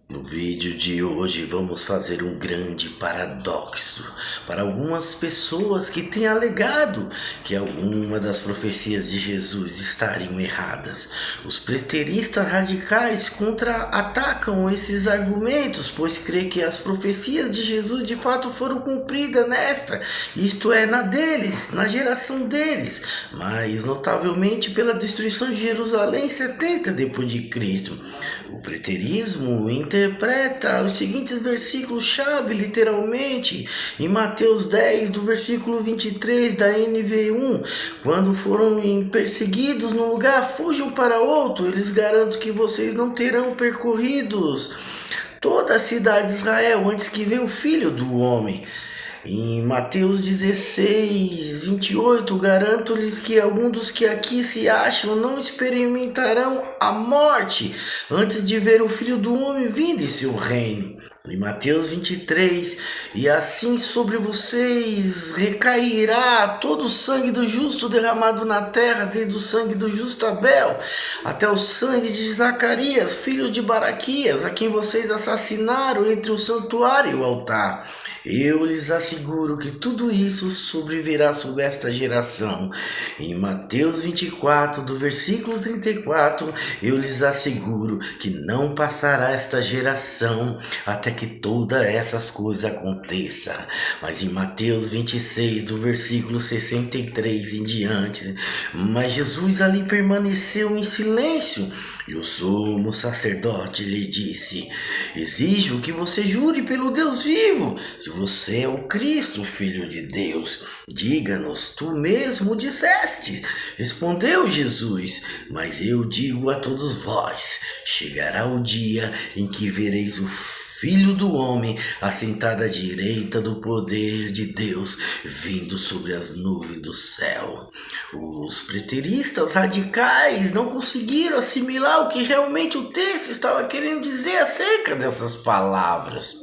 No vídeo de hoje vamos fazer um grande paradoxo para algumas pessoas que têm alegado que alguma das profecias de Jesus estariam erradas. Os preteristas radicais contra-atacam esses argumentos, pois crê que as profecias de Jesus de fato foram cumpridas isto é, na deles, na geração deles, mas notavelmente pela destruição de Jerusalém em 70 depois de Cristo. O preterismo interpreta os seguintes versículos-chave literalmente em Mateus 10, do versículo 23 da NV1. Quando foram perseguidos num lugar, fujam para outro, eles garantem que vocês não terão percorridos toda a cidade de Israel antes que venha o Filho do Homem. Em Mateus 16, 28, garanto-lhes que alguns dos que aqui se acham não experimentarão a morte antes de ver o Filho do Homem vindo em seu reino. Em Mateus 23, e assim sobre vocês recairá todo o sangue do justo derramado na terra, desde o sangue do justo Abel até o sangue de Zacarias, filho de Baraquias, a quem vocês assassinaram entre o santuário e o altar. Eu lhes asseguro que tudo isso sobrevirá sobre esta geração. Em Mateus 24, do versículo 34, eu lhes asseguro que não passará esta geração até que todas essas coisas aconteçam. Mas em Mateus 26, do versículo 63 em diante, mas Jesus ali permaneceu em silêncio. E o sumo sacerdote lhe disse: exijo que você jure pelo Deus vivo, se você é o Cristo, Filho de Deus. Diga-nos, tu mesmo disseste. Respondeu Jesus: mas eu digo a todos vós, chegará o dia em que vereis o Filho do Homem, assentado à direita do poder de Deus, vindo sobre as nuvens do céu. Os preteristas radicais não conseguiram assimilar o que realmente o texto estava querendo dizer acerca dessas palavras.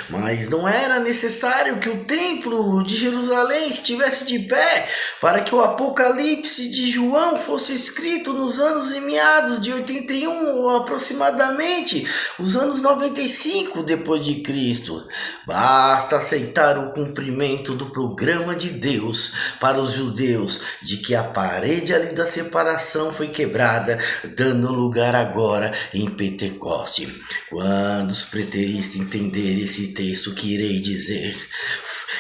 Mas não era necessário que o templo de Jerusalém estivesse de pé para que o Apocalipse de João fosse escrito nos anos em meados de 81 ou aproximadamente os anos 95 depois de Cristo. Basta aceitar o cumprimento do programa de Deus para os judeus de que a parede ali da separação foi quebrada, dando lugar agora em Pentecoste. Quando os preteristas entenderem esse texto que irei dizer,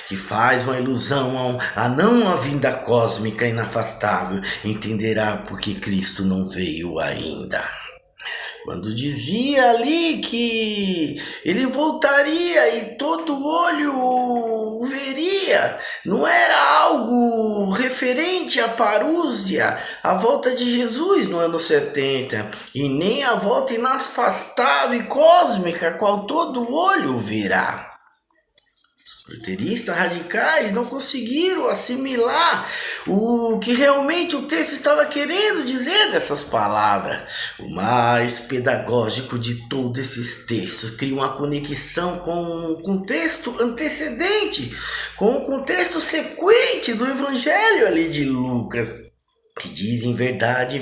que faz uma ilusão a não a vinda cósmica inafastável, entenderá porque Cristo não veio ainda. Quando dizia ali que ele voltaria e todo olho o veria, não era algo referente à parúzia, à volta de Jesus no ano 70, e nem à volta inafastável e cósmica, a qual todo olho verá. Os preteristas radicais não conseguiram assimilar o que realmente o texto estava querendo dizer dessas palavras. O mais pedagógico de todos esses textos cria uma conexão com o contexto antecedente, com o contexto sequente do evangelho ali de Lucas, que diz: em verdade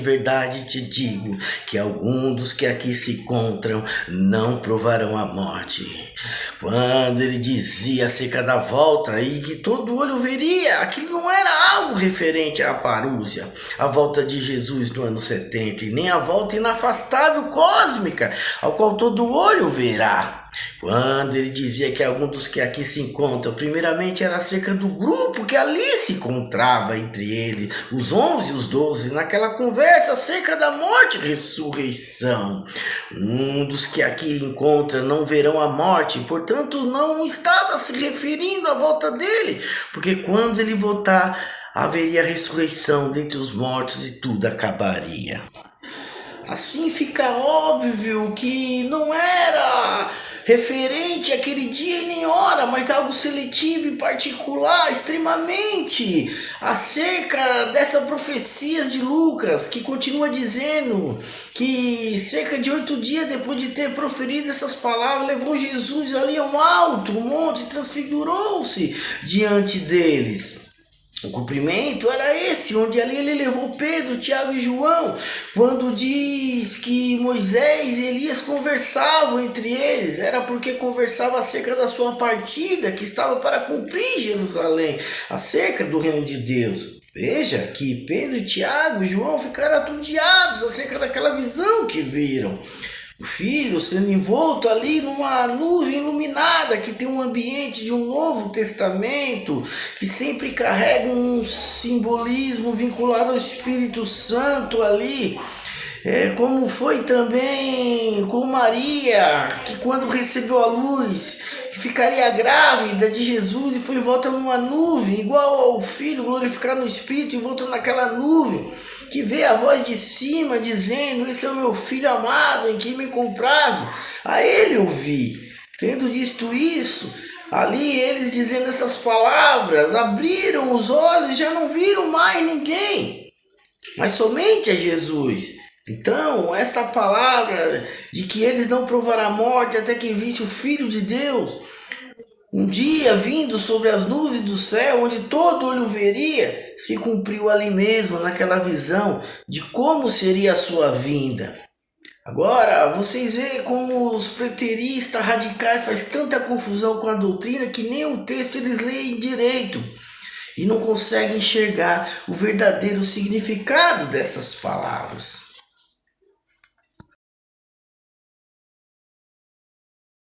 te digo, que alguns dos que aqui se encontram não provarão a morte. Quando ele dizia acerca da volta e que todo olho veria, aquilo não era algo referente à parúzia, a volta de Jesus no ano 70, e nem a volta inafastável cósmica, ao qual todo olho verá. Quando ele dizia que alguns dos que aqui se encontram, primeiramente era acerca do grupo que ali se encontrava entre eles, os 11 e os 12, naquela conversa acerca da morte e ressurreição. Um dos que aqui encontram não verão a morte, portanto não estava se referindo à volta dele, porque quando ele voltar, haveria ressurreição dentre os mortos e tudo acabaria. Assim fica óbvio que não era referente àquele dia e nem hora, mas algo seletivo e particular, extremamente, acerca dessa profecia de Lucas, que continua dizendo que cerca de 8 dias depois de ter proferido essas palavras, levou Jesus ali a um alto monte e transfigurou-se diante deles. O cumprimento era esse, onde ali ele levou Pedro, Tiago e João, quando diz que Moisés e Elias conversavam entre eles, era porque conversavam acerca da sua partida, que estava para cumprir Jerusalém, acerca do reino de Deus. Veja que Pedro, Tiago e João ficaram aturdiados acerca daquela visão que viram. O filho sendo envolto ali numa nuvem iluminada que tem um ambiente de um Novo Testamento, que sempre carrega um simbolismo vinculado ao Espírito Santo ali. Como foi também com Maria, que quando recebeu a luz, que ficaria grávida de Jesus e foi envolta numa nuvem, igual ao Filho glorificado no Espírito, envolto naquela nuvem, que vê a voz de cima dizendo: esse é o meu Filho amado, em quem me comprazo. A ele ouvi. Tendo dito isso, ali eles dizendo essas palavras, abriram os olhos e já não viram mais ninguém, mas somente a Jesus. Então, esta palavra de que eles não provarão a morte até que visse o Filho de Deus, um dia vindo sobre as nuvens do céu, onde todo olho veria, se cumpriu ali mesmo, naquela visão de como seria a sua vinda. Agora, vocês veem como os preteristas radicais fazem tanta confusão com a doutrina que nem o texto eles leem direito e não conseguem enxergar o verdadeiro significado dessas palavras.